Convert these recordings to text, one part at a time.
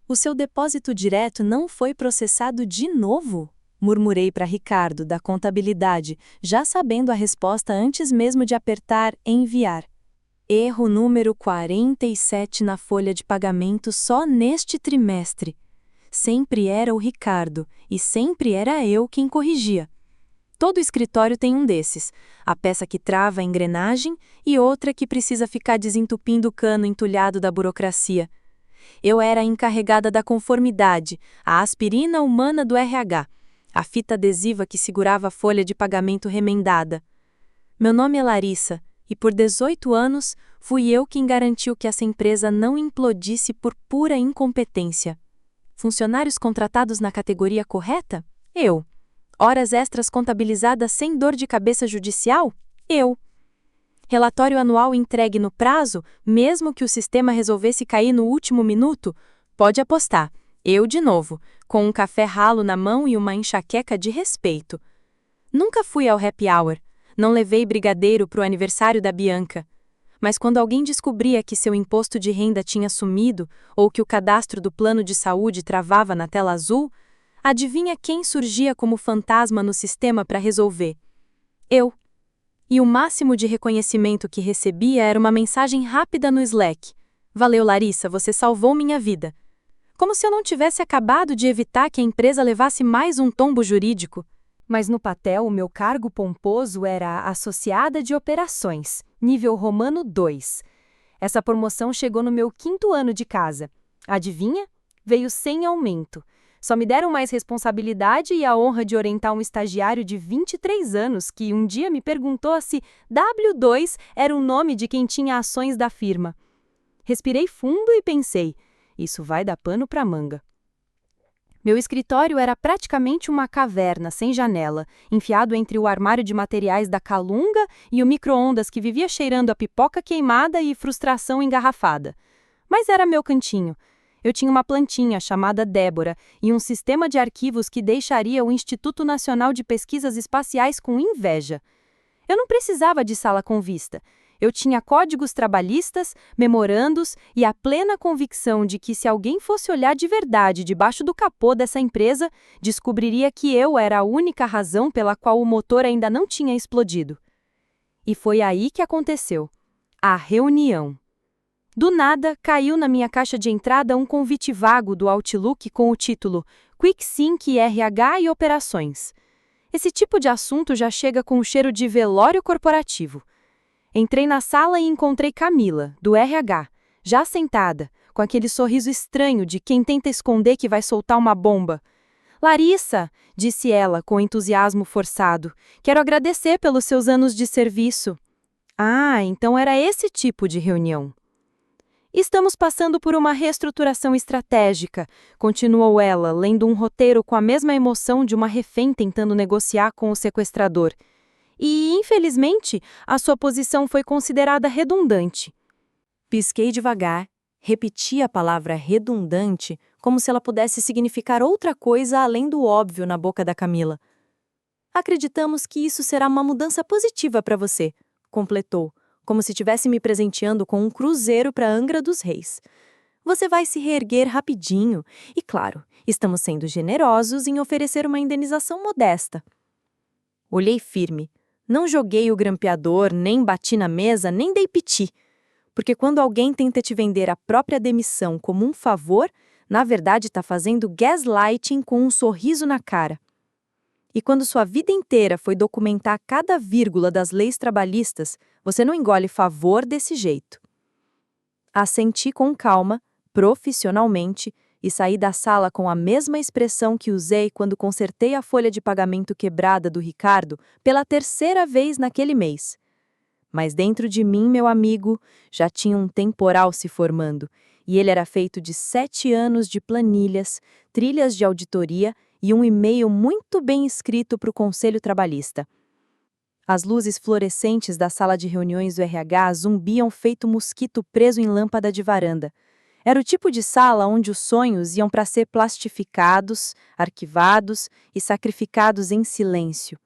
O seu depósito direto não foi processado de novo? Murmurei para Ricardo, da contabilidade, já sabendo a resposta antes mesmo de apertar enviar. Erro número 47 na folha de pagamento só neste trimestre. Sempre era o Ricardo, e sempre era eu quem corrigia. Todo escritório tem um desses, a peça que trava a engrenagem e outra que precisa ficar desentupindo o cano entulhado da burocracia. Eu era a encarregada da conformidade, a aspirina humana do RH, a fita adesiva que segurava a folha de pagamento remendada. Meu nome é Larissa, e por 18 anos fui eu quem garantiu que essa empresa não implodisse por pura incompetência. Funcionários contratados na categoria correta? Eu. Horas extras contabilizadas sem dor de cabeça judicial? Eu. Relatório anual entregue no prazo, mesmo que o sistema resolvesse cair no último minuto? Pode apostar. Eu de novo, com um café ralo na mão e uma enxaqueca de respeito. Nunca fui ao happy hour. Não levei brigadeiro para o aniversário da Bianca. Mas quando alguém descobria que seu imposto de renda tinha sumido ou que o cadastro do plano de saúde travava na tela azul, adivinha quem surgia como fantasma no sistema para resolver? Eu. E o máximo de reconhecimento que recebia era uma mensagem rápida no Slack. Valeu, Larissa, você salvou minha vida. Como se eu não tivesse acabado de evitar que a empresa levasse mais um tombo jurídico. Mas no papel, o meu cargo pomposo era associada de operações, nível romano 2. Essa promoção chegou no meu 5º ano de casa. Adivinha? Veio sem aumento. Só me deram mais responsabilidade e a honra de orientar um estagiário de 23 anos que um dia me perguntou se W2 era o nome de quem tinha ações da firma. Respirei fundo e pensei, isso vai dar pano para manga. Meu escritório era praticamente uma caverna sem janela, enfiado entre o armário de materiais da Calunga e o micro-ondas que vivia cheirando a pipoca queimada e frustração engarrafada. Mas era meu cantinho. Eu tinha uma plantinha chamada Débora e um sistema de arquivos que deixaria o Instituto Nacional de Pesquisas Espaciais com inveja. Eu não precisava de sala com vista. Eu tinha códigos trabalhistas, memorandos e a plena convicção de que se alguém fosse olhar de verdade debaixo do capô dessa empresa, descobriria que eu era a única razão pela qual o motor ainda não tinha explodido. E foi aí que aconteceu. A reunião. Do nada, caiu na minha caixa de entrada um convite vago do Outlook com o título Quick Sync RH e Operações. Esse tipo de assunto já chega com o cheiro de velório corporativo. Entrei na sala e encontrei Camila, do RH, já sentada, com aquele sorriso estranho de quem tenta esconder que vai soltar uma bomba. Larissa, disse ela com entusiasmo forçado, quero agradecer pelos seus anos de serviço. Ah, então era esse tipo de reunião. Estamos passando por uma reestruturação estratégica, continuou ela, lendo um roteiro com a mesma emoção de uma refém tentando negociar com o sequestrador. E, infelizmente, a sua posição foi considerada redundante. Pisquei devagar, repeti a palavra redundante como se ela pudesse significar outra coisa além do óbvio na boca da Camila. Acreditamos que isso será uma mudança positiva para você, completou, como se estivesse me presenteando com um cruzeiro para Angra dos Reis. Você vai se reerguer rapidinho e, claro, estamos sendo generosos em oferecer uma indenização modesta. Olhei firme. Não joguei o grampeador, nem bati na mesa, nem dei piti. Porque quando alguém tenta te vender a própria demissão como um favor, na verdade está fazendo gaslighting com um sorriso na cara. E quando sua vida inteira foi documentar cada vírgula das leis trabalhistas, você não engole favor desse jeito. Assenti com calma, profissionalmente, e saí da sala com a mesma expressão que usei quando consertei a folha de pagamento quebrada do Ricardo pela 3ª vez naquele mês. Mas dentro de mim, meu amigo, já tinha um temporal se formando, e ele era feito de 7 anos de planilhas, trilhas de auditoria e um e-mail muito bem escrito para o Conselho Trabalhista. As luzes fluorescentes da sala de reuniões do RH zumbiam feito mosquito preso em lâmpada de varanda. Era o tipo de sala onde os sonhos iam para ser plastificados, arquivados e sacrificados em silêncio.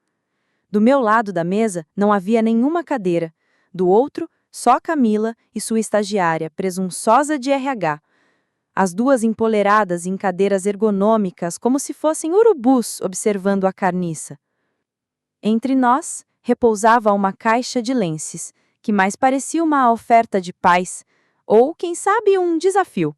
Do meu lado da mesa não havia nenhuma cadeira. Do outro, só Camila e sua estagiária, presunçosa de RH. as duas empoleradas em cadeiras ergonômicas como se fossem urubus observando a carniça. Entre nós, repousava uma caixa de lenços, que mais parecia uma oferta de paz, ou, quem sabe, um desafio.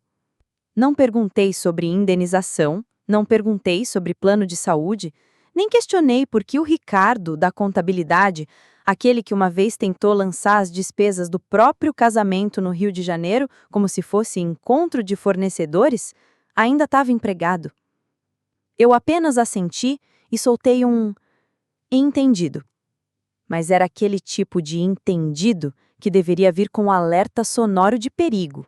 Não perguntei sobre indenização, não perguntei sobre plano de saúde, nem questionei por que o Ricardo, da contabilidade, aquele que uma vez tentou lançar as despesas do próprio casamento no Rio de Janeiro como se fosse encontro de fornecedores, ainda estava empregado. Eu apenas assenti e soltei um entendido. Mas era aquele tipo de entendido que deveria vir com um alerta sonoro de perigo.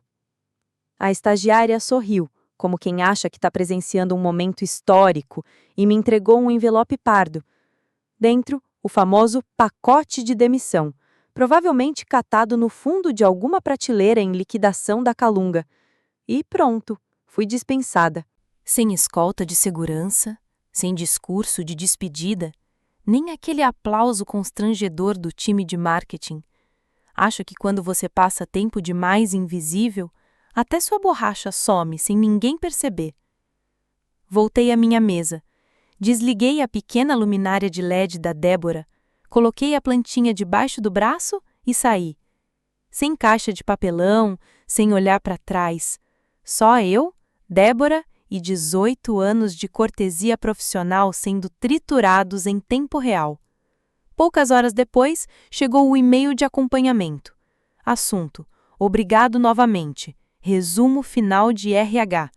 A estagiária sorriu, como quem acha que está presenciando um momento histórico, e me entregou um envelope pardo. Dentro, o famoso pacote de demissão, provavelmente catado no fundo de alguma prateleira em liquidação da Calunga. E pronto, fui dispensada. Sem escolta de segurança, sem discurso de despedida, nem aquele aplauso constrangedor do time de marketing. Acho que quando você passa tempo demais invisível, até sua borracha some sem ninguém perceber. Voltei à minha mesa. Desliguei a pequena luminária de LED da Débora, coloquei a plantinha debaixo do braço e saí. Sem caixa de papelão, sem olhar para trás. Só eu, Débora e 18 anos de cortesia profissional sendo triturados em tempo real. Poucas horas depois, chegou o e-mail de acompanhamento. Assunto: obrigado novamente. Resumo final de RH.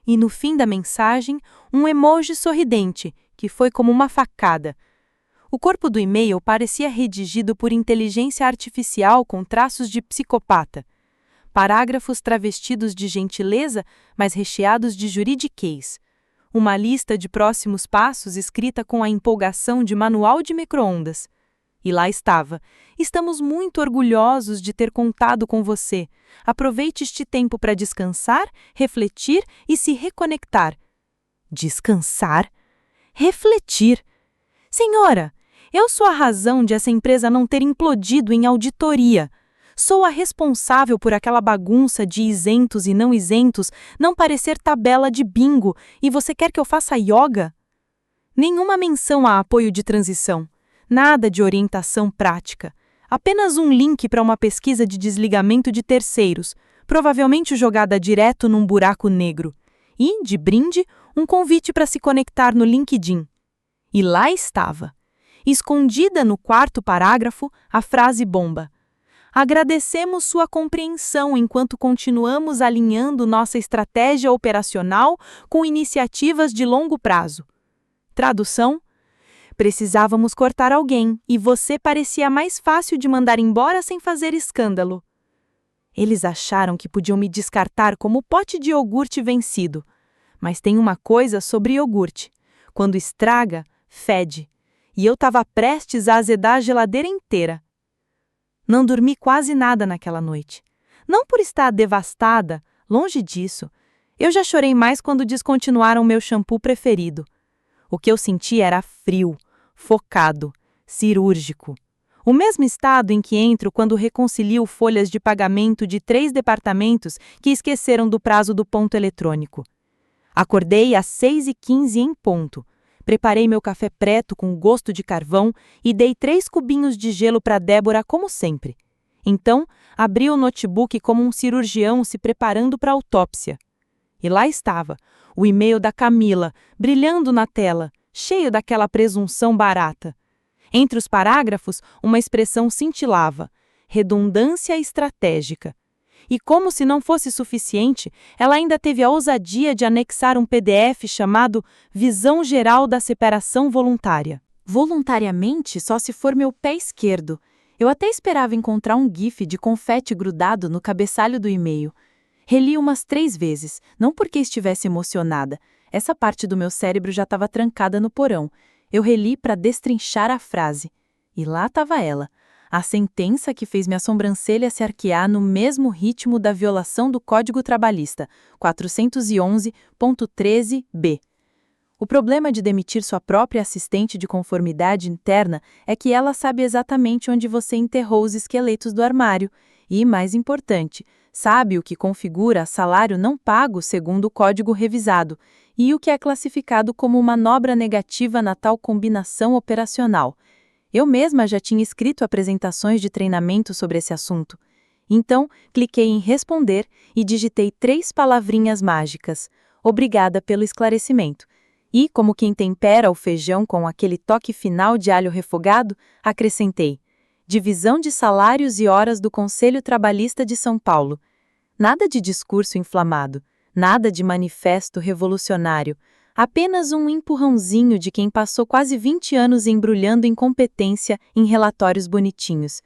E no fim da mensagem, um emoji sorridente, que foi como uma facada. O corpo do e-mail parecia redigido por inteligência artificial com traços de psicopata. Parágrafos travestidos de gentileza, mas recheados de juridiquês. Uma lista de próximos passos escrita com a empolgação de manual de micro-ondas. E lá estava. Estamos muito orgulhosos de ter contado com você. Aproveite este tempo para descansar, refletir e se reconectar. Descansar? Refletir. Senhora, eu sou a razão de essa empresa não ter implodido em auditoria. Sou a responsável por aquela bagunça de isentos e não isentos não parecer tabela de bingo e você quer que eu faça yoga? Nenhuma menção a apoio de transição. Nada de orientação prática. Apenas um link para uma pesquisa de desligamento de terceiros, provavelmente jogada direto num buraco negro. E, de brinde, um convite para se conectar no LinkedIn. E lá estava, escondida no quarto parágrafo, a frase bomba. Agradecemos sua compreensão enquanto continuamos alinhando nossa estratégia operacional com iniciativas de longo prazo. Tradução: precisávamos cortar alguém e você parecia mais fácil de mandar embora sem fazer escândalo. Eles acharam que podiam me descartar como pote de iogurte vencido. Mas tem uma coisa sobre iogurte. Quando estraga, fede. E eu estava prestes a azedar a geladeira inteira. Não dormi quase nada naquela noite. Não por estar devastada, longe disso. Eu já chorei mais quando descontinuaram meu shampoo preferido. O que eu senti era frio, focado, cirúrgico. O mesmo estado em que entro quando reconcilio folhas de pagamento de 3 departamentos que esqueceram do prazo do ponto eletrônico. Acordei às 6h15 em ponto. Preparei meu café preto com gosto de carvão e dei 3 cubinhos de gelo para Débora como sempre. Então, abri o notebook como um cirurgião se preparando para a autópsia. E lá estava, o e-mail da Camila, brilhando na tela, cheio daquela presunção barata. Entre os parágrafos, uma expressão cintilava: redundância estratégica. E como se não fosse suficiente, ela ainda teve a ousadia de anexar um PDF chamado Visão Geral da Separação Voluntária. Voluntariamente só se for meu pé esquerdo. Eu até esperava encontrar um gif de confete grudado no cabeçalho do e-mail. Reli umas 3 vezes, não porque estivesse emocionada. Essa parte do meu cérebro já estava trancada no porão. Eu reli para destrinchar a frase. E lá estava ela, a sentença que fez minha sobrancelha se arquear no mesmo ritmo da violação do Código Trabalhista, 411.13b. O problema de demitir sua própria assistente de conformidade interna é que ela sabe exatamente onde você enterrou os esqueletos do armário e, mais importante, Sabe o que configura salário não pago segundo o código revisado e o que é classificado como manobra negativa na tal combinação operacional. Eu mesma já tinha escrito apresentações de treinamento sobre esse assunto. Então, cliquei em responder e digitei 3 palavrinhas mágicas. Obrigada pelo esclarecimento. E, como quem tempera o feijão com aquele toque final de alho refogado, acrescentei: Divisão de salários e horas do Conselho Trabalhista de São Paulo. Nada de discurso inflamado, nada de manifesto revolucionário, apenas um empurrãozinho de quem passou quase 20 anos embrulhando incompetência em relatórios bonitinhos.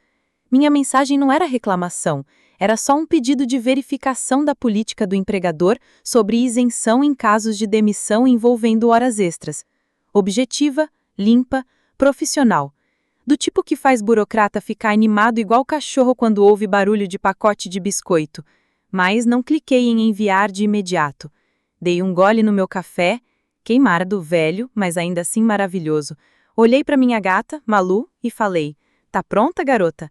Minha mensagem não era reclamação, era só um pedido de verificação da política do empregador sobre isenção em casos de demissão envolvendo horas extras. Objetiva, limpa, profissional. Do tipo que faz burocrata ficar animado igual cachorro quando ouve barulho de pacote de biscoito. Mas não cliquei em enviar de imediato. Dei um gole no meu café, queimado, velho, mas ainda assim maravilhoso. Olhei para minha gata, Malu, e falei: Tá pronta, garota?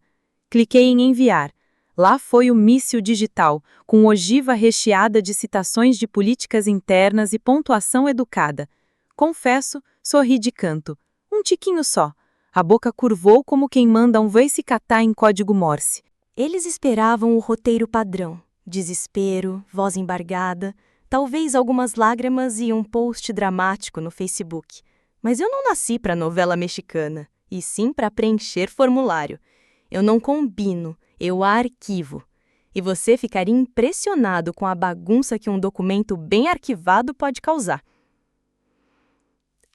Cliquei em enviar. Lá foi o míssil digital, com ogiva recheada de citações de políticas internas e pontuação educada. Confesso, sorri de canto. Um tiquinho só. A boca curvou como quem manda um vai-se catar em código Morse. Eles esperavam o roteiro padrão. Desespero, voz embargada, talvez algumas lágrimas e um post dramático no Facebook. Mas eu não nasci para novela mexicana, e sim para preencher formulário. Eu não combino, eu arquivo. E você ficaria impressionado com a bagunça que um documento bem arquivado pode causar.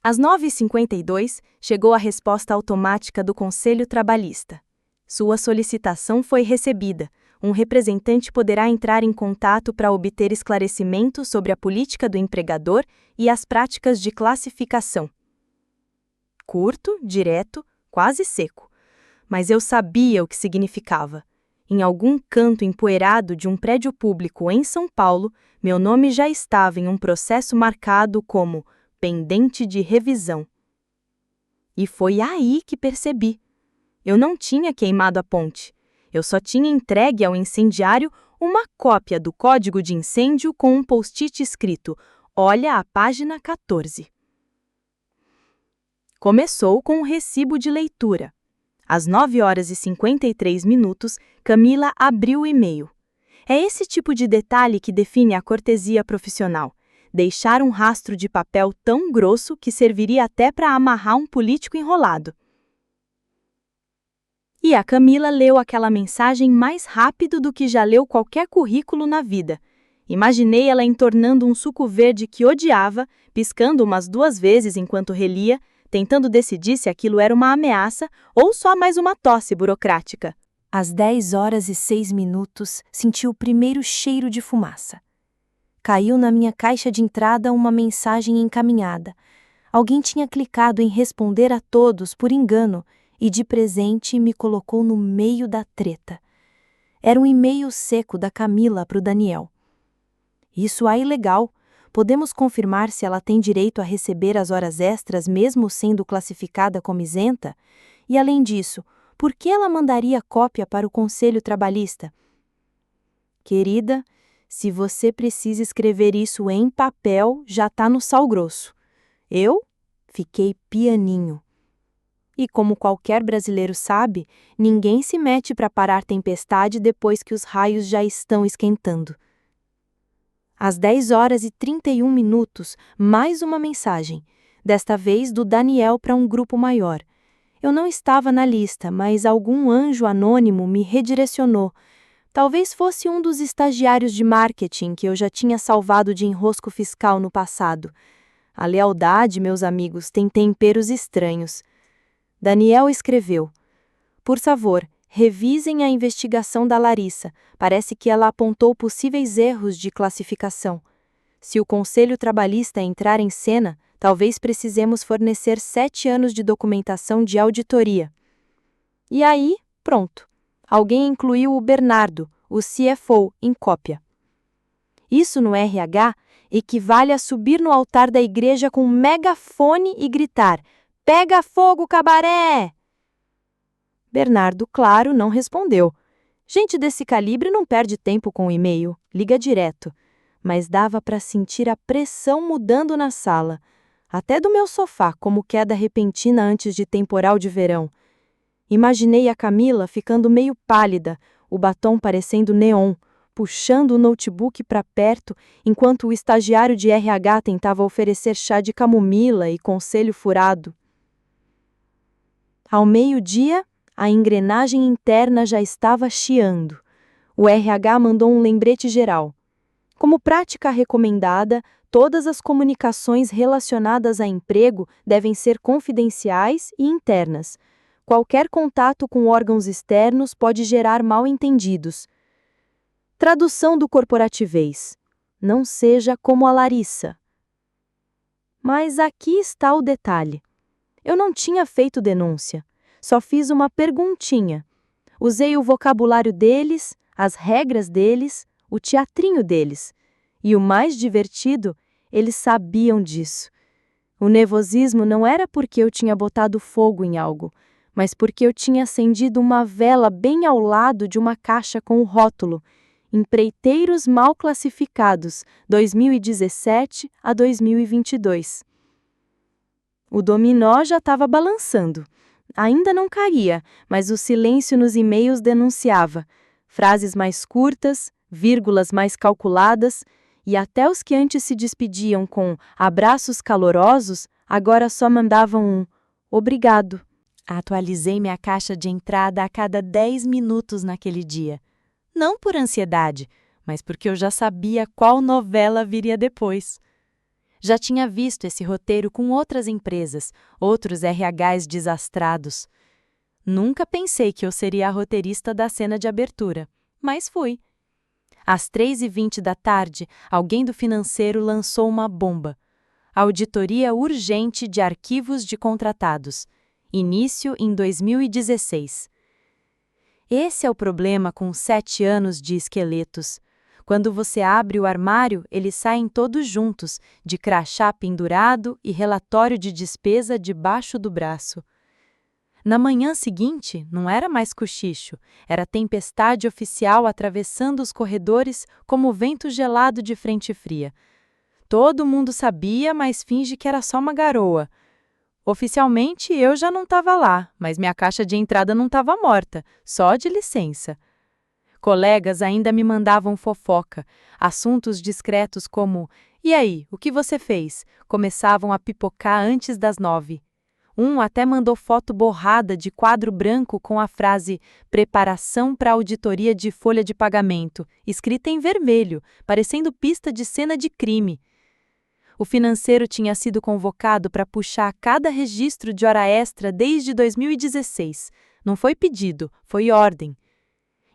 Às 9h52, chegou a resposta automática do Conselho Trabalhista. Sua solicitação foi recebida. Um representante poderá entrar em contato para obter esclarecimento sobre a política do empregador e as práticas de classificação. Curto, direto, quase seco. Mas eu sabia o que significava. Em algum canto empoeirado de um prédio público em São Paulo, meu nome já estava em um processo marcado como pendente de revisão. E foi aí que percebi. Eu não tinha queimado a ponte. Eu só tinha entregue ao incendiário uma cópia do código de incêndio com um post-it escrito: Olha a página 14. Começou com um recibo de leitura. Às 9h53, Camila abriu o e-mail. É esse tipo de detalhe que define a cortesia profissional. Deixar um rastro de papel tão grosso que serviria até para amarrar um político enrolado. E a Camila leu aquela mensagem mais rápido do que já leu qualquer currículo na vida. Imaginei ela entornando um suco verde que odiava, piscando umas 2 vezes enquanto relia, tentando decidir se aquilo era uma ameaça ou só mais uma tosse burocrática. Às 10h06, senti o primeiro cheiro de fumaça. Caiu na minha caixa de entrada uma mensagem encaminhada. Alguém tinha clicado em responder a todos por engano e de presente me colocou no meio da treta. Era um e-mail seco da Camila para o Daniel. Isso é ilegal. Podemos confirmar se ela tem direito a receber as horas extras mesmo sendo classificada como isenta? E além disso, por que ela mandaria cópia para o Conselho Trabalhista? Querida, se você precisa escrever isso em papel, já está no sal grosso. Eu fiquei pianinho. E como qualquer brasileiro sabe, ninguém se mete para parar tempestade depois que os raios já estão esquentando. Às 10h31, mais uma mensagem, desta vez do Daniel para um grupo maior. Eu não estava na lista, mas algum anjo anônimo me redirecionou. Talvez fosse um dos estagiários de marketing que eu já tinha salvado de enrosco fiscal no passado. A lealdade, meus amigos, tem temperos estranhos. Daniel escreveu: Por favor, revisem a investigação da Larissa. Parece que ela apontou possíveis erros de classificação. Se o Conselho Trabalhista entrar em cena, talvez precisemos fornecer 7 anos de documentação de auditoria. E aí, pronto. Alguém incluiu o Bernardo, o CFO, em cópia. Isso no RH equivale a subir no altar da igreja com um megafone e gritar: Pega fogo, cabaré! Bernardo, claro, não respondeu. Gente desse calibre não perde tempo com o e-mail, liga direto. Mas dava para sentir a pressão mudando na sala, até do meu sofá, como queda repentina antes de temporal de verão. Imaginei a Camila ficando meio pálida, o batom parecendo neon, puxando o notebook para perto, enquanto o estagiário de RH tentava oferecer chá de camomila e conselho furado. Ao meio-dia, a engrenagem interna já estava chiando. O RH mandou um lembrete geral. Como prática recomendada, todas as comunicações relacionadas a emprego devem ser confidenciais e internas. Qualquer contato com órgãos externos pode gerar mal-entendidos. Tradução do corporativês. Não seja como a Larissa. Mas aqui está o detalhe. Eu não tinha feito denúncia. Só fiz uma perguntinha. Usei o vocabulário deles, as regras deles, o teatrinho deles. E o mais divertido, eles sabiam disso. O nervosismo não era porque eu tinha botado fogo em algo, mas porque eu tinha acendido uma vela bem ao lado de uma caixa com o rótulo Empreiteiros Mal Classificados, 2017 a 2022. O dominó já estava balançando. Ainda não caía, mas o silêncio nos e-mails denunciava. Frases mais curtas, vírgulas mais calculadas, e até os que antes se despediam com abraços calorosos, agora só mandavam um obrigado. Atualizei minha caixa de entrada a cada 10 minutos naquele dia. Não por ansiedade, mas porque eu já sabia qual novela viria depois. Já tinha visto esse roteiro com outras empresas, outros RHs desastrados. Nunca pensei que eu seria a roteirista da cena de abertura, mas fui. Às 3h20 da tarde, alguém do financeiro lançou uma bomba. Auditoria urgente de arquivos de contratados. Início em 2016. Esse é o problema com 7 anos de esqueletos. Quando você abre o armário, eles saem todos juntos, de crachá pendurado e relatório de despesa debaixo do braço. Na manhã seguinte, não era mais cochicho, era tempestade oficial atravessando os corredores como vento gelado de frente fria. Todo mundo sabia, mas finge que era só uma garoa. Oficialmente, eu já não estava lá, mas minha caixa de entrada não estava morta, só de licença. Colegas ainda me mandavam fofoca. Assuntos discretos como "E aí, o que você fez?" começavam a pipocar antes das 9. Um até mandou foto borrada de quadro branco com a frase "Preparação para auditoria de folha de pagamento", escrita em vermelho, parecendo pista de cena de crime. O financeiro tinha sido convocado para puxar cada registro de hora extra desde 2016. Não foi pedido, foi ordem.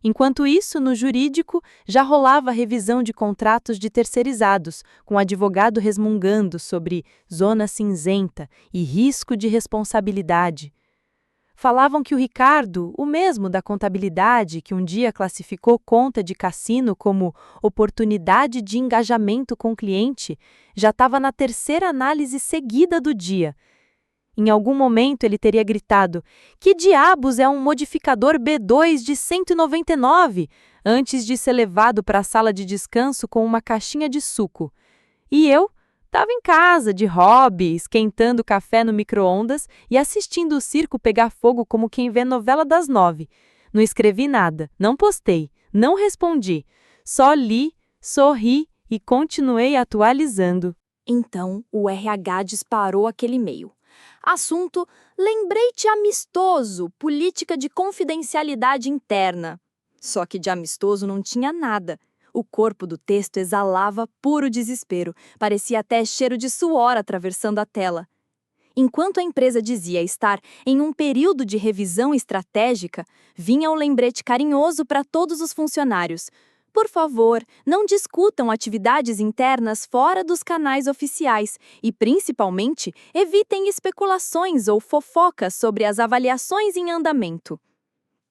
Enquanto isso, no jurídico, já rolava a revisão de contratos de terceirizados, com o advogado resmungando sobre zona cinzenta e risco de responsabilidade. Falavam que o Ricardo, o mesmo da contabilidade que um dia classificou conta de cassino como oportunidade de engajamento com o cliente, já estava na 3ª análise seguida do dia. Em algum momento ele teria gritado: "Que diabos é um modificador B2 de 199?", antes de ser levado para a sala de descanso com uma caixinha de suco. E eu estava em casa, de hobby, esquentando café no micro-ondas e assistindo o circo pegar fogo como quem vê novela das 9. Não escrevi nada, não postei, não respondi. Só li, sorri e continuei atualizando. Então, o RH disparou aquele e-mail. Assunto: lembrete amistoso, política de confidencialidade interna. Só que de amistoso não tinha nada. O corpo do texto exalava puro desespero, parecia até cheiro de suor atravessando a tela. Enquanto a empresa dizia estar em um período de revisão estratégica, vinha um lembrete carinhoso para todos os funcionários. Por favor, não discutam atividades internas fora dos canais oficiais e, principalmente, evitem especulações ou fofocas sobre as avaliações em andamento.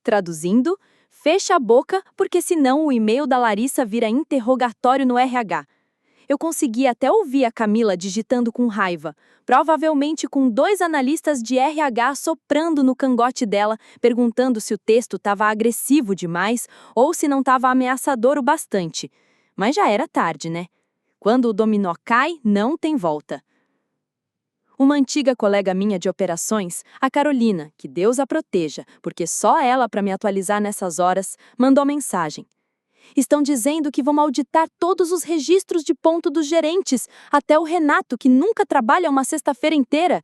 Traduzindo, fecha a boca, porque senão o e-mail da Larissa vira interrogatório no RH. Eu consegui até ouvir a Camila digitando com raiva, provavelmente com 2 analistas de RH soprando no cangote dela, perguntando se o texto estava agressivo demais ou se não estava ameaçador o bastante. Mas já era tarde, né? Quando o dominó cai, não tem volta. Uma antiga colega minha de operações, a Carolina, que Deus a proteja, porque só ela para me atualizar nessas horas, mandou mensagem. Estão dizendo que vão auditar todos os registros de ponto dos gerentes, até o Renato, que nunca trabalha uma sexta-feira inteira.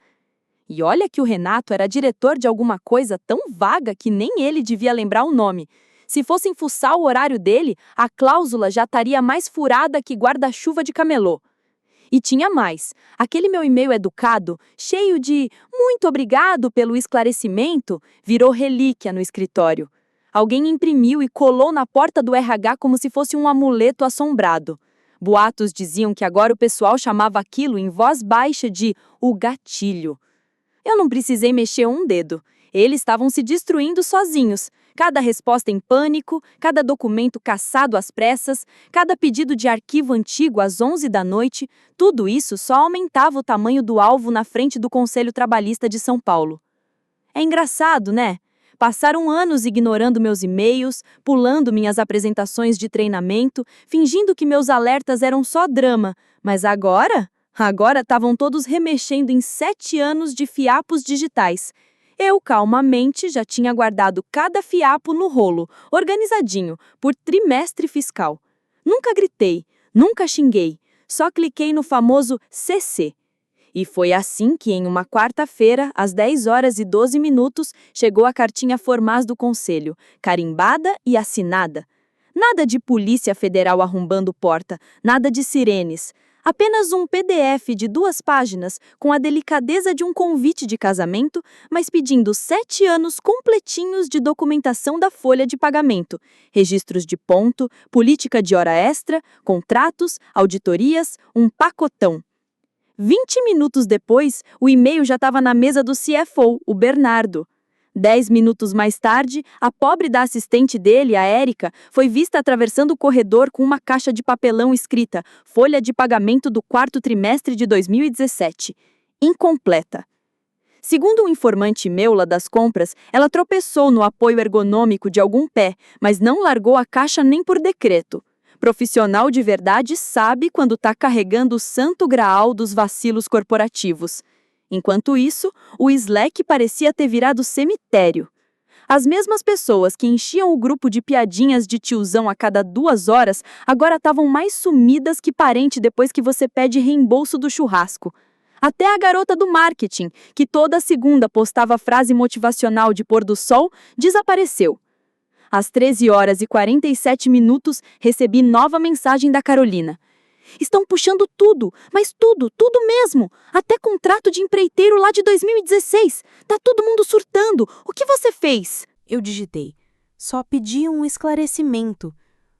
E olha que o Renato era diretor de alguma coisa tão vaga que nem ele devia lembrar o nome. Se fossem fuçar o horário dele, a cláusula já estaria mais furada que guarda-chuva de camelô. E tinha mais. Aquele meu e-mail educado, cheio de "muito obrigado pelo esclarecimento", virou relíquia no escritório. Alguém imprimiu e colou na porta do RH como se fosse um amuleto assombrado. Boatos diziam que agora o pessoal chamava aquilo em voz baixa de "o gatilho". Eu não precisei mexer um dedo. Eles estavam se destruindo sozinhos. Cada resposta em pânico, cada documento caçado às pressas, cada pedido de arquivo antigo às 11 da noite, tudo isso só aumentava o tamanho do alvo na frente do Conselho Trabalhista de São Paulo. É engraçado, né? Passaram anos ignorando meus e-mails, pulando minhas apresentações de treinamento, fingindo que meus alertas eram só drama, mas agora estavam todos remexendo em 7 anos de fiapos digitais. Eu, calmamente, já tinha guardado cada fiapo no rolo, organizadinho, por trimestre fiscal. Nunca gritei, nunca xinguei, só cliquei no famoso CC. E foi assim que, em uma quarta-feira, às 10h12, chegou a cartinha formaz do conselho, carimbada e assinada. Nada de Polícia Federal arrombando porta, nada de sirenes. Apenas um PDF de 2 páginas, com a delicadeza de um convite de casamento, mas pedindo 7 anos completinhos de documentação da folha de pagamento, registros de ponto, política de hora extra, contratos, auditorias, um pacotão. 20 minutos depois, o e-mail já estava na mesa do CFO, o Bernardo. 10 minutos mais tarde, a pobre da assistente dele, a Érica, foi vista atravessando o corredor com uma caixa de papelão escrita "Folha de pagamento do 4º trimestre de 2017. Incompleta". Segundo um informante meu lá das compras, ela tropeçou no apoio ergonômico de algum pé, mas não largou a caixa nem por decreto. Profissional de verdade sabe quando está carregando o santo graal dos vacilos corporativos. Enquanto isso, o Slack parecia ter virado cemitério. As mesmas pessoas que enchiam o grupo de piadinhas de tiozão a cada 2 horas, agora estavam mais sumidas que parente depois que você pede reembolso do churrasco. Até a garota do marketing, que toda segunda postava frase motivacional de pôr do sol, desapareceu. Às 13h47, recebi nova mensagem da Carolina. Estão puxando tudo, mas tudo mesmo. Até contrato de empreiteiro lá de 2016. Tá todo mundo surtando. O que você fez? Eu digitei. Só pedi um esclarecimento.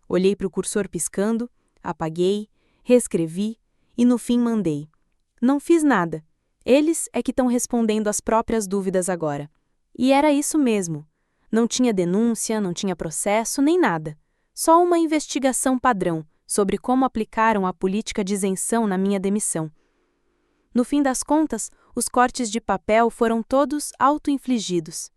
Olhei para o cursor piscando, apaguei, reescrevi e no fim mandei. Não fiz nada. Eles é que estão respondendo às próprias dúvidas agora. E era isso mesmo. Não tinha denúncia, não tinha processo, nem nada. Só uma investigação padrão sobre como aplicaram a política de isenção na minha demissão. No fim das contas, os cortes de papel foram todos auto-infligidos.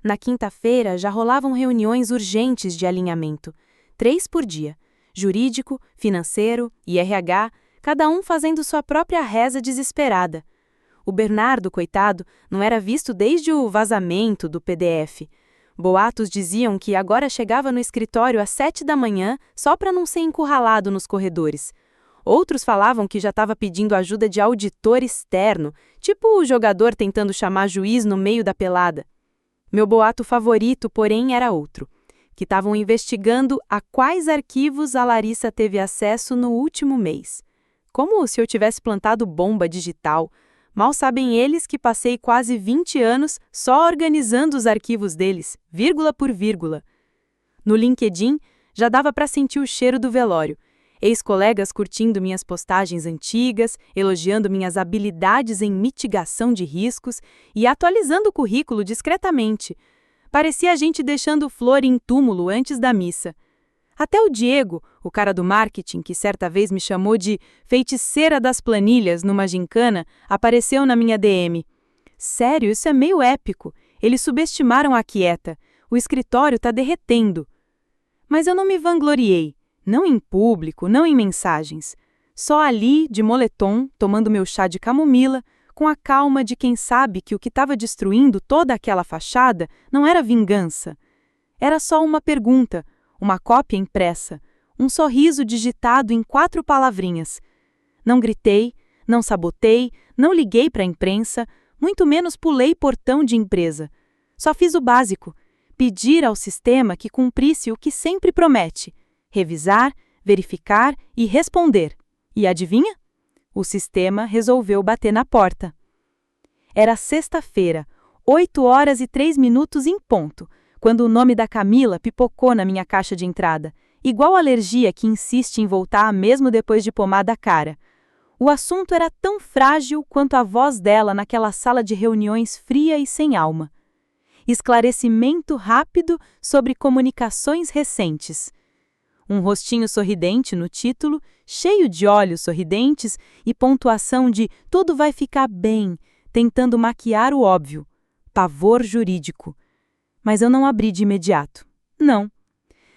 Na quinta-feira, já rolavam reuniões urgentes de alinhamento, 3 por dia, jurídico, financeiro e RH, cada um fazendo sua própria reza desesperada. O Bernardo, coitado, não era visto desde o vazamento do PDF. Boatos diziam que agora chegava no escritório às 7 da manhã só para não ser encurralado nos corredores. Outros falavam que já estava pedindo ajuda de auditor externo, tipo o jogador tentando chamar juiz no meio da pelada. Meu boato favorito, porém, era outro, que estavam investigando a quais arquivos a Larissa teve acesso no último mês. Como se eu tivesse plantado bomba digital. Mal sabem eles que passei quase 20 anos só organizando os arquivos deles, vírgula por vírgula. No LinkedIn, já dava para sentir o cheiro do velório. Ex-colegas curtindo minhas postagens antigas, elogiando minhas habilidades em mitigação de riscos e atualizando o currículo discretamente. Parecia a gente deixando flor em túmulo antes da missa. Até o Diego, O cara do marketing, que certa vez me chamou de feiticeira das planilhas numa gincana, apareceu na minha DM. Sério, isso é meio épico. Eles subestimaram a Quieta. O escritório está derretendo. Mas eu não me vangloriei. Não em público, não em mensagens. Só ali, de moletom, tomando meu chá de camomila, com a calma de quem sabe que o que estava destruindo toda aquela fachada não era vingança. Era só uma pergunta, uma cópia impressa, um sorriso digitado em 4 palavrinhas. Não gritei, não sabotei, não liguei para a imprensa, muito menos pulei portão de empresa. Só fiz o básico, pedir ao sistema que cumprisse o que sempre promete: revisar, verificar e responder. E adivinha? O sistema resolveu bater na porta. Era sexta-feira, 8h03 em ponto, quando o nome da Camila pipocou na minha caixa de entrada, igual a alergia que insiste em voltar mesmo depois de pomada a cara. O assunto era tão frágil quanto a voz dela naquela sala de reuniões fria e sem alma. Esclarecimento rápido sobre comunicações recentes. Um rostinho sorridente no título, cheio de olhos sorridentes e pontuação de tudo vai ficar bem, tentando maquiar o óbvio. Pavor jurídico. Mas eu não abri de imediato. Não.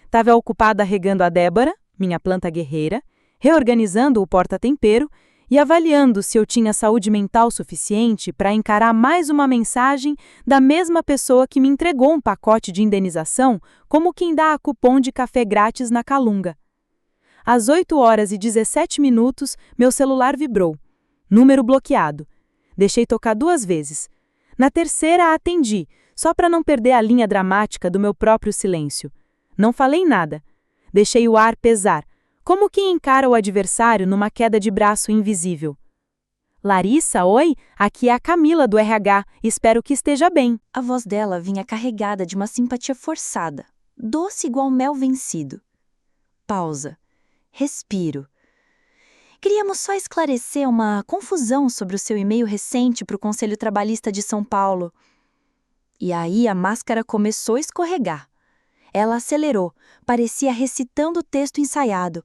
Estava ocupada regando a Débora, minha planta guerreira, reorganizando o porta-tempero e avaliando se eu tinha saúde mental suficiente para encarar mais uma mensagem da mesma pessoa que me entregou um pacote de indenização como quem dá a cupom de café grátis na Calunga. Às 8h17, meu celular vibrou. Número bloqueado. Deixei tocar 2 vezes. Na terceira, atendi, só para não perder a linha dramática do meu próprio silêncio. Não falei nada. Deixei o ar pesar, como quem encara o adversário numa queda de braço invisível. Larissa, oi? Aqui é a Camila do RH. Espero que esteja bem. A voz dela vinha carregada de uma simpatia forçada, doce igual mel vencido. Pausa. Respiro. Queríamos só esclarecer uma confusão sobre o seu e-mail recente para o Conselho Trabalhista de São Paulo. E aí a máscara começou a escorregar. Ela acelerou, parecia recitando o texto ensaiado.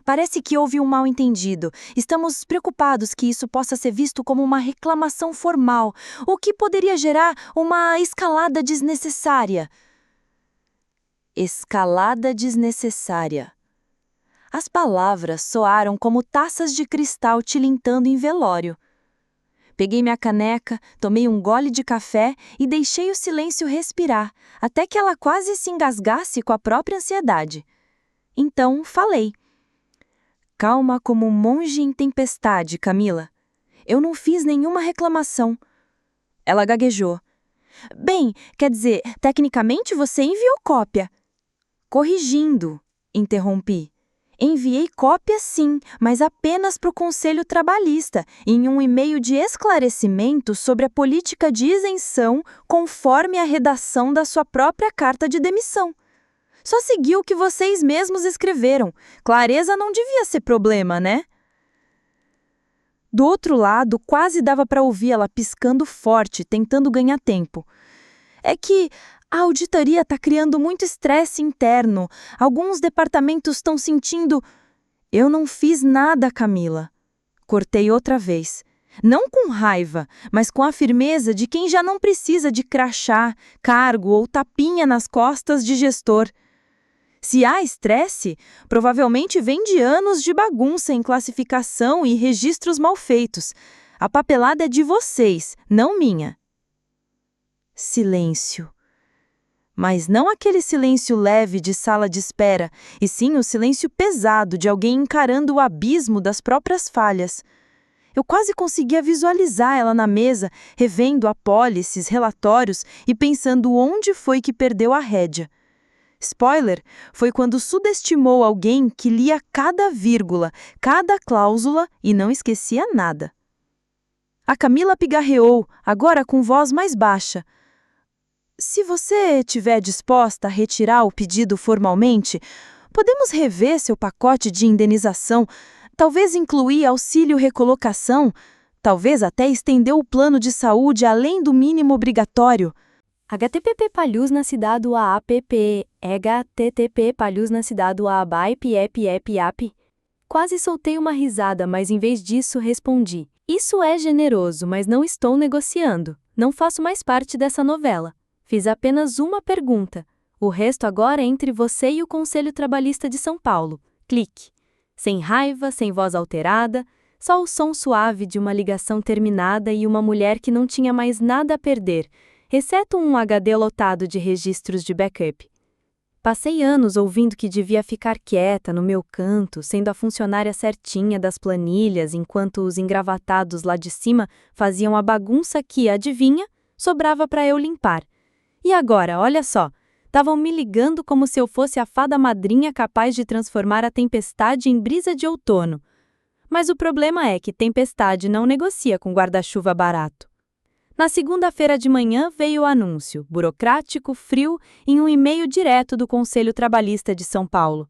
Parece que houve um mal-entendido. Estamos preocupados que isso possa ser visto como uma reclamação formal, o que poderia gerar uma escalada desnecessária. Escalada desnecessária. As palavras soaram como taças de cristal tilintando em velório. Peguei minha caneca, tomei um gole de café e deixei o silêncio respirar, até que ela quase se engasgasse com a própria ansiedade. Então, falei. Calma como um monge em tempestade, Camila. Eu não fiz nenhuma reclamação. Ela gaguejou. Bem, quer dizer, tecnicamente você enviou cópia. Corrigindo, interrompi. Enviei cópia sim, mas apenas para o Conselho Trabalhista, em um e-mail de esclarecimento sobre a política de isenção conforme a redação da sua própria carta de demissão. Só seguiu o que vocês mesmos escreveram. Clareza não devia ser problema, né? Do outro lado, quase dava para ouvir ela piscando forte, tentando ganhar tempo. É que a auditoria está criando muito estresse interno. Alguns departamentos estão sentindo... Eu não fiz nada, Camila. Cortei outra vez. Não com raiva, mas com a firmeza de quem já não precisa de crachá, cargo ou tapinha nas costas de gestor. Se há estresse, provavelmente vem de anos de bagunça em classificação e registros mal feitos. A papelada é de vocês, não minha. Silêncio. Mas não aquele silêncio leve de sala de espera, e sim o silêncio pesado de alguém encarando o abismo das próprias falhas. Eu quase conseguia visualizar ela na mesa, revendo apólices, relatórios e pensando onde foi que perdeu a rédea. Spoiler, foi quando subestimou alguém que lia cada vírgula, cada cláusula e não esquecia nada. A Camila pigarreou, agora com voz mais baixa. Se você estiver disposta a retirar o pedido formalmente, podemos rever seu pacote de indenização, talvez incluir auxílio recolocação, talvez até estender o plano de saúde além do mínimo obrigatório. HTTP palhus na cidade AAPP, HTTP palhus na cidade AABAIP. Quase soltei uma risada, mas em vez disso respondi: isso é generoso, mas não estou negociando. Não faço mais parte dessa novela. Fiz apenas uma pergunta. O resto agora é entre você e o Conselho Trabalhista de São Paulo. Clique. Sem raiva, sem voz alterada, só o som suave de uma ligação terminada e uma mulher que não tinha mais nada a perder, exceto um HD lotado de registros de backup. Passei anos ouvindo que devia ficar quieta no meu canto, sendo a funcionária certinha das planilhas, enquanto os engravatados lá de cima faziam a bagunça que, adivinha, sobrava para eu limpar. E agora, olha só, estavam me ligando como se eu fosse a fada madrinha capaz de transformar a tempestade em brisa de outono. Mas o problema é que tempestade não negocia com guarda-chuva barato. Na segunda-feira de manhã veio o anúncio, burocrático, frio, em um e-mail direto do Conselho Trabalhista de São Paulo.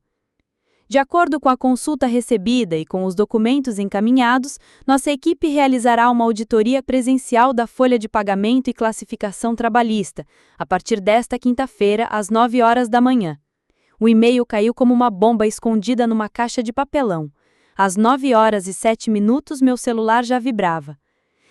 De acordo com a consulta recebida e com os documentos encaminhados, nossa equipe realizará uma auditoria presencial da folha de pagamento e classificação trabalhista, a partir desta quinta-feira, às 9 horas da manhã. O e-mail caiu como uma bomba escondida numa caixa de papelão. Às 9 horas e 7 minutos, meu celular já vibrava.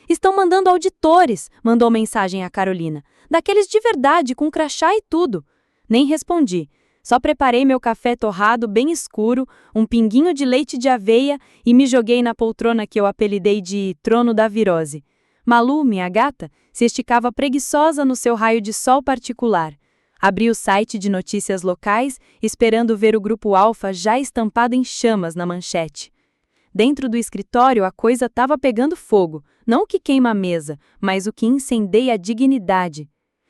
Estão mandando auditores, mandou mensagem a Carolina. Daqueles de verdade, com crachá e tudo. Nem respondi. Só preparei meu café torrado bem escuro, um pinguinho de leite de aveia e me joguei na poltrona que eu apelidei de trono da virose. Malu, minha gata, se esticava preguiçosa no seu raio de sol particular. Abri o site de notícias locais, esperando ver o Grupo Alfa já estampado em chamas na manchete. Dentro do escritório a coisa estava pegando fogo, não o que queima a mesa, mas o que incendeia a dignidade.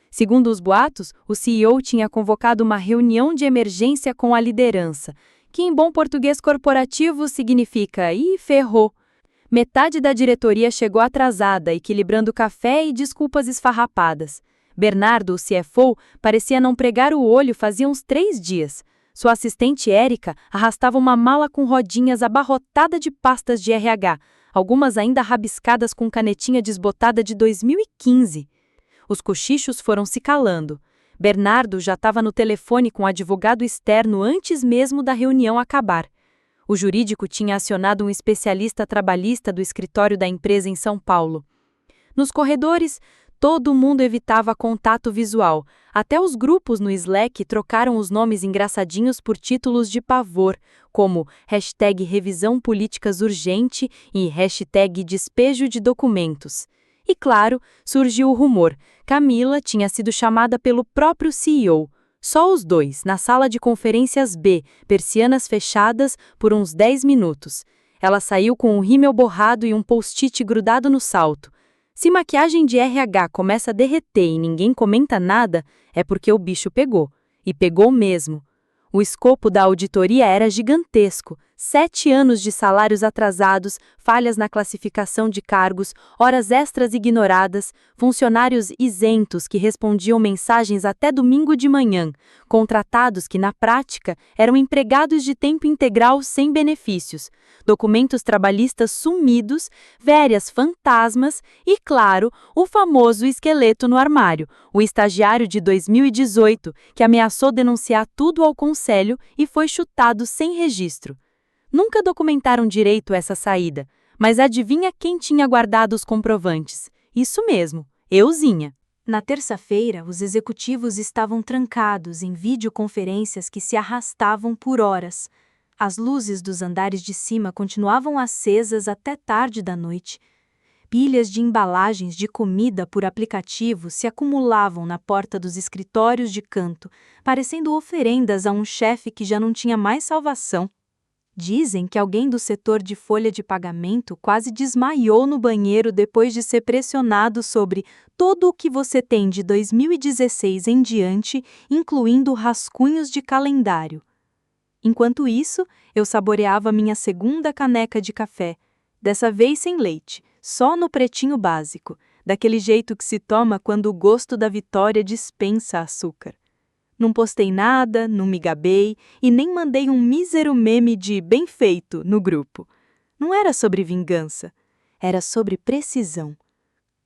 Segundo os boatos, o CEO tinha convocado uma reunião de emergência com a liderança, que em bom português corporativo significa "ih, ferrou". Metade da diretoria chegou atrasada, equilibrando café e desculpas esfarrapadas. Bernardo, o CFO, parecia não pregar o olho fazia uns 3 dias. Sua assistente Érica arrastava uma mala com rodinhas abarrotada de pastas de RH, algumas ainda rabiscadas com canetinha desbotada de 2015. Os cochichos foram se calando. Bernardo já estava no telefone com o advogado externo antes mesmo da reunião acabar. O jurídico tinha acionado um especialista trabalhista do escritório da empresa em São Paulo. Nos corredores, todo mundo evitava contato visual. Até os grupos no Slack trocaram os nomes engraçadinhos por títulos de pavor, como #revisão políticas urgente e #despejo de documentos. E claro, surgiu o rumor. Camila tinha sido chamada pelo próprio CEO. Só os dois, na sala de conferências B, persianas fechadas, por uns 10 minutos. Ela saiu com um rímel borrado e um post-it grudado no salto. Se maquiagem de RH começa a derreter e ninguém comenta nada, é porque o bicho pegou. E pegou mesmo. O escopo da auditoria era gigantesco. 7 anos de salários atrasados, falhas na classificação de cargos, horas extras ignoradas, funcionários isentos que respondiam mensagens até domingo de manhã, contratados que, na prática, eram empregados de tempo integral sem benefícios, documentos trabalhistas sumidos, férias fantasmas e, claro, o famoso esqueleto no armário, o estagiário de 2018, que ameaçou denunciar tudo ao conselho e foi chutado sem registro. Nunca documentaram direito essa saída, mas adivinha quem tinha guardado os comprovantes? Isso mesmo, euzinha. Na terça-feira, os executivos estavam trancados em videoconferências que se arrastavam por horas. As luzes dos andares de cima continuavam acesas até tarde da noite. Pilhas de embalagens de comida por aplicativo se acumulavam na porta dos escritórios de canto, parecendo oferendas a um chefe que já não tinha mais salvação. Dizem que alguém do setor de folha de pagamento quase desmaiou no banheiro depois de ser pressionado sobre tudo o que você tem de 2016 em diante, incluindo rascunhos de calendário. Enquanto isso, eu saboreava minha segunda caneca de café, dessa vez sem leite, só no pretinho básico, daquele jeito que se toma quando o gosto da vitória dispensa açúcar. Não postei nada, não me gabei e nem mandei um mísero meme de bem feito no grupo. Não era sobre vingança, era sobre precisão.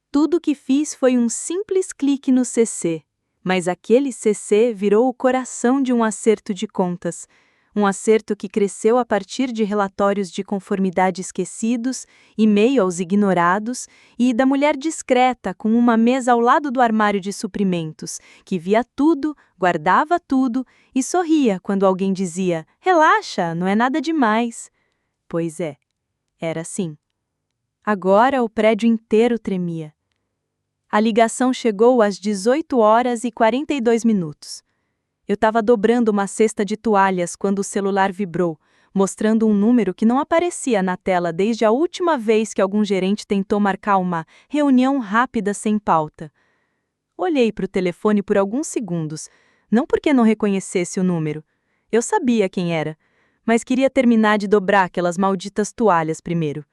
Tudo o que fiz foi um simples clique no CC. Mas aquele CC virou o coração de um acerto de contas. Um acerto que cresceu a partir de relatórios de conformidade esquecidos, e-mails ignorados e da mulher discreta com uma mesa ao lado do armário de suprimentos, que via tudo, guardava tudo e sorria quando alguém dizia: "Relaxa, não é nada demais." Pois é, era assim. Agora o prédio inteiro tremia. A ligação chegou às 18h42. Eu estava dobrando uma cesta de toalhas quando o celular vibrou, mostrando um número que não aparecia na tela desde a última vez que algum gerente tentou marcar uma reunião rápida sem pauta. Olhei para o telefone por alguns segundos, não porque não reconhecesse o número. Eu sabia quem era, mas queria terminar de dobrar aquelas malditas toalhas primeiro.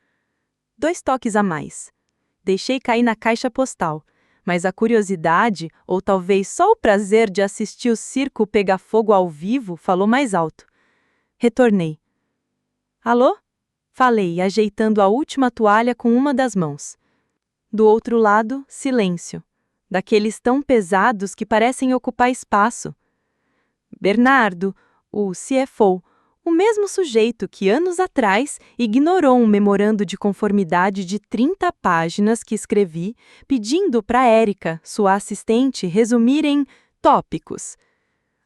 2 toques a mais. Deixei cair na caixa postal, mas a curiosidade, ou talvez só o prazer de assistir o circo pegar fogo ao vivo, falou mais alto. Retornei. "Alô?" Falei, ajeitando a última toalha com uma das mãos. Do outro lado, silêncio. Daqueles tão pesados que parecem ocupar espaço. Bernardo, o CFO, o mesmo sujeito que anos atrás ignorou um memorando de conformidade de 30 páginas que escrevi, pedindo para Érica, sua assistente, resumir em tópicos.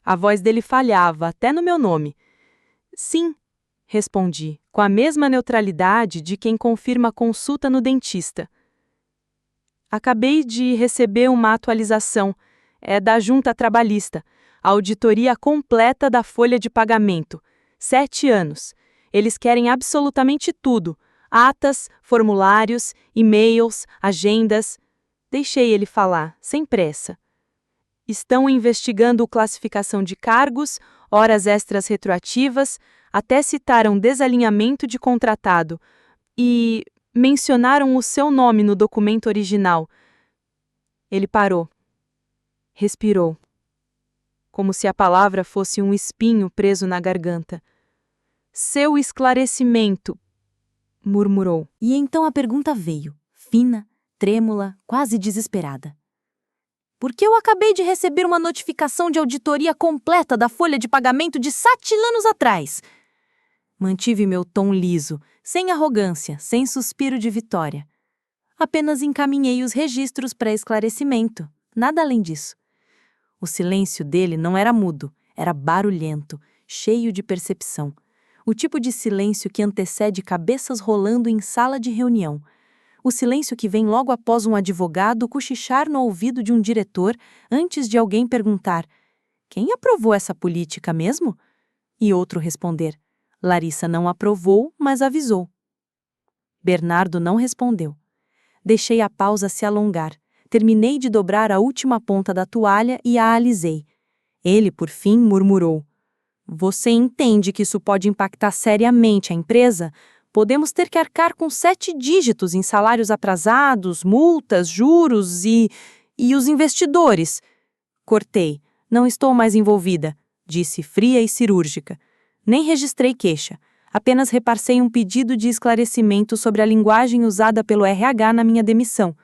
A voz dele falhava, até no meu nome. "Sim", respondi, com a mesma neutralidade de quem confirma consulta no dentista. "Acabei de receber uma atualização. É da Junta Trabalhista. A auditoria completa da folha de pagamento. 7 anos. Eles querem absolutamente tudo. Atas, formulários, e-mails, agendas." Deixei ele falar, sem pressa. "Estão investigando classificação de cargos, horas extras retroativas, até citaram desalinhamento de contratado. E mencionaram o seu nome no documento original." Ele parou. Respirou. Como se a palavra fosse um espinho preso na garganta. "Seu esclarecimento", murmurou. E então a pergunta veio, fina, trêmula, quase desesperada. "Porque eu acabei de receber uma notificação de auditoria completa da folha de pagamento de 7 anos atrás." Mantive meu tom liso, sem arrogância, sem suspiro de vitória. Apenas encaminhei os registros para esclarecimento, nada além disso. O silêncio dele não era mudo, era barulhento, cheio de percepção. O tipo de silêncio que antecede cabeças rolando em sala de reunião. O silêncio que vem logo após um advogado cochichar no ouvido de um diretor antes de alguém perguntar: "Quem aprovou essa política mesmo?" E outro responder: "Larissa não aprovou, mas avisou." Bernardo não respondeu. Deixei a pausa se alongar. Terminei de dobrar a última ponta da toalha e a alisei. Ele, por fim, murmurou: "Você entende que isso pode impactar seriamente a empresa? Podemos ter que arcar com 7 dígitos em salários atrasados, multas, juros e os investidores." Cortei. "Não estou mais envolvida", disse fria e cirúrgica. Nem registrei queixa. Apenas repassei um pedido de esclarecimento sobre a linguagem usada pelo RH na minha demissão.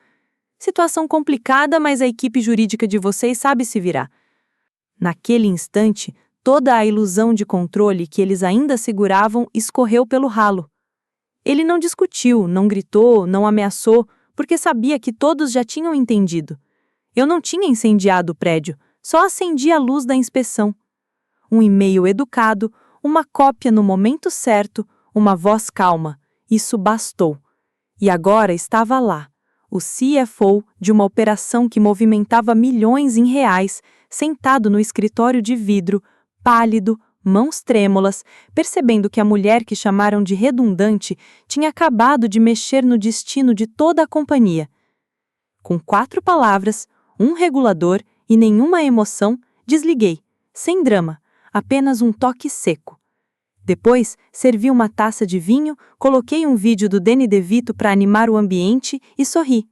Situação complicada, mas a equipe jurídica de vocês sabe se virar. Naquele instante, toda a ilusão de controle que eles ainda seguravam escorreu pelo ralo. Ele não discutiu, não gritou, não ameaçou, porque sabia que todos já tinham entendido. Eu não tinha incendiado o prédio, só acendi a luz da inspeção. Um e-mail educado, uma cópia no momento certo, uma voz calma. Isso bastou. E agora estava lá, o CFO de uma operação que movimentava milhões em reais, sentado no escritório de vidro, pálido, mãos trêmulas, percebendo que a mulher que chamaram de redundante tinha acabado de mexer no destino de toda a companhia. Com 4 palavras, um regulador e nenhuma emoção, desliguei, sem drama, apenas um toque seco. Depois, servi uma taça de vinho, coloquei um vídeo do Danny DeVito para animar o ambiente e sorri.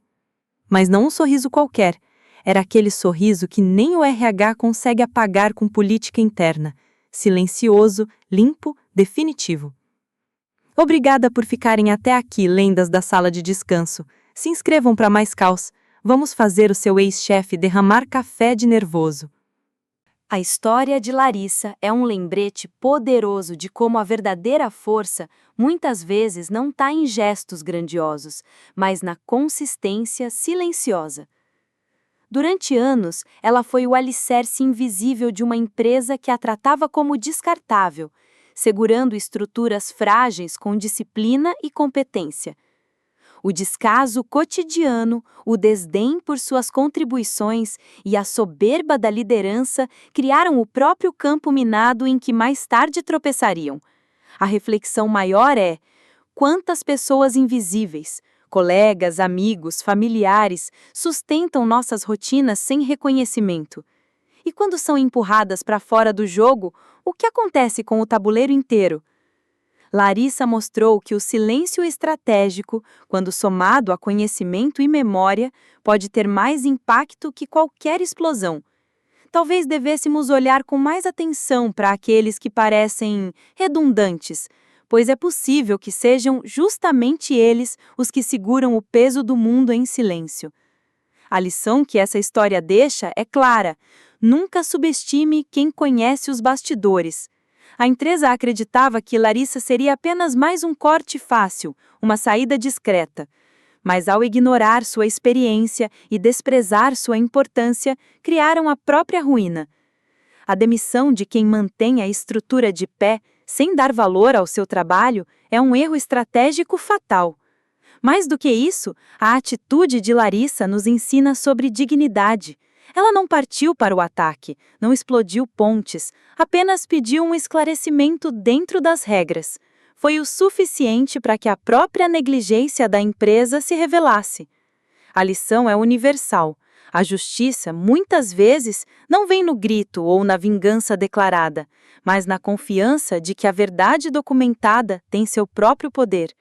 Mas não um sorriso qualquer. Era aquele sorriso que nem o RH consegue apagar com política interna. Silencioso, limpo, definitivo. Obrigada por ficarem até aqui, lendas da sala de descanso. Se inscrevam para mais caos. Vamos fazer o seu ex-chefe derramar café de nervoso. A história de Larissa é um lembrete poderoso de como a verdadeira força muitas vezes não está em gestos grandiosos, mas na consistência silenciosa. Durante anos, ela foi o alicerce invisível de uma empresa que a tratava como descartável, segurando estruturas frágeis com disciplina e competência. O descaso cotidiano, o desdém por suas contribuições e a soberba da liderança criaram o próprio campo minado em que mais tarde tropeçariam. A reflexão maior é: quantas pessoas invisíveis, colegas, amigos, familiares, sustentam nossas rotinas sem reconhecimento? E quando são empurradas para fora do jogo, o que acontece com o tabuleiro inteiro? Larissa mostrou que o silêncio estratégico, quando somado a conhecimento e memória, pode ter mais impacto que qualquer explosão. Talvez devêssemos olhar com mais atenção para aqueles que parecem redundantes, pois é possível que sejam justamente eles os que seguram o peso do mundo em silêncio. A lição que essa história deixa é clara: nunca subestime quem conhece os bastidores. A empresa acreditava que Larissa seria apenas mais um corte fácil, uma saída discreta. Mas ao ignorar sua experiência e desprezar sua importância, criaram a própria ruína. A demissão de quem mantém a estrutura de pé, sem dar valor ao seu trabalho, é um erro estratégico fatal. Mais do que isso, a atitude de Larissa nos ensina sobre dignidade. Ela não partiu para o ataque, não explodiu pontes, apenas pediu um esclarecimento dentro das regras. Foi o suficiente para que a própria negligência da empresa se revelasse. A lição é universal. A justiça, muitas vezes, não vem no grito ou na vingança declarada, mas na confiança de que a verdade documentada tem seu próprio poder.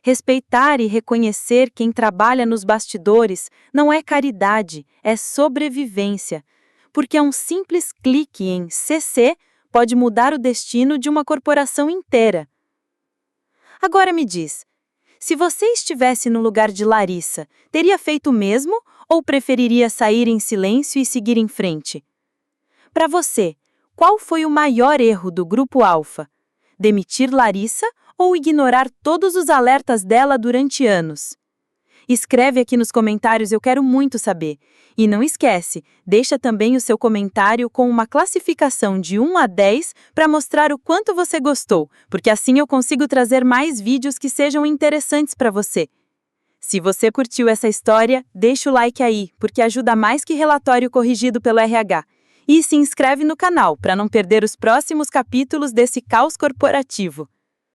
Respeitar e reconhecer quem trabalha nos bastidores não é caridade, é sobrevivência, porque um simples clique em CC pode mudar o destino de uma corporação inteira. Agora me diz, se você estivesse no lugar de Larissa, teria feito o mesmo ou preferiria sair em silêncio e seguir em frente? Para você, qual foi o maior erro do Grupo Alfa? Demitir Larissa ou ignorar todos os alertas dela durante anos? Escreve aqui nos comentários, eu quero muito saber. E não esquece, deixa também o seu comentário com uma classificação de 1 a 10 para mostrar o quanto você gostou, porque assim eu consigo trazer mais vídeos que sejam interessantes para você. Se você curtiu essa história, deixa o like aí, porque ajuda mais que relatório corrigido pelo RH. E se inscreve no canal para não perder os próximos capítulos desse caos corporativo.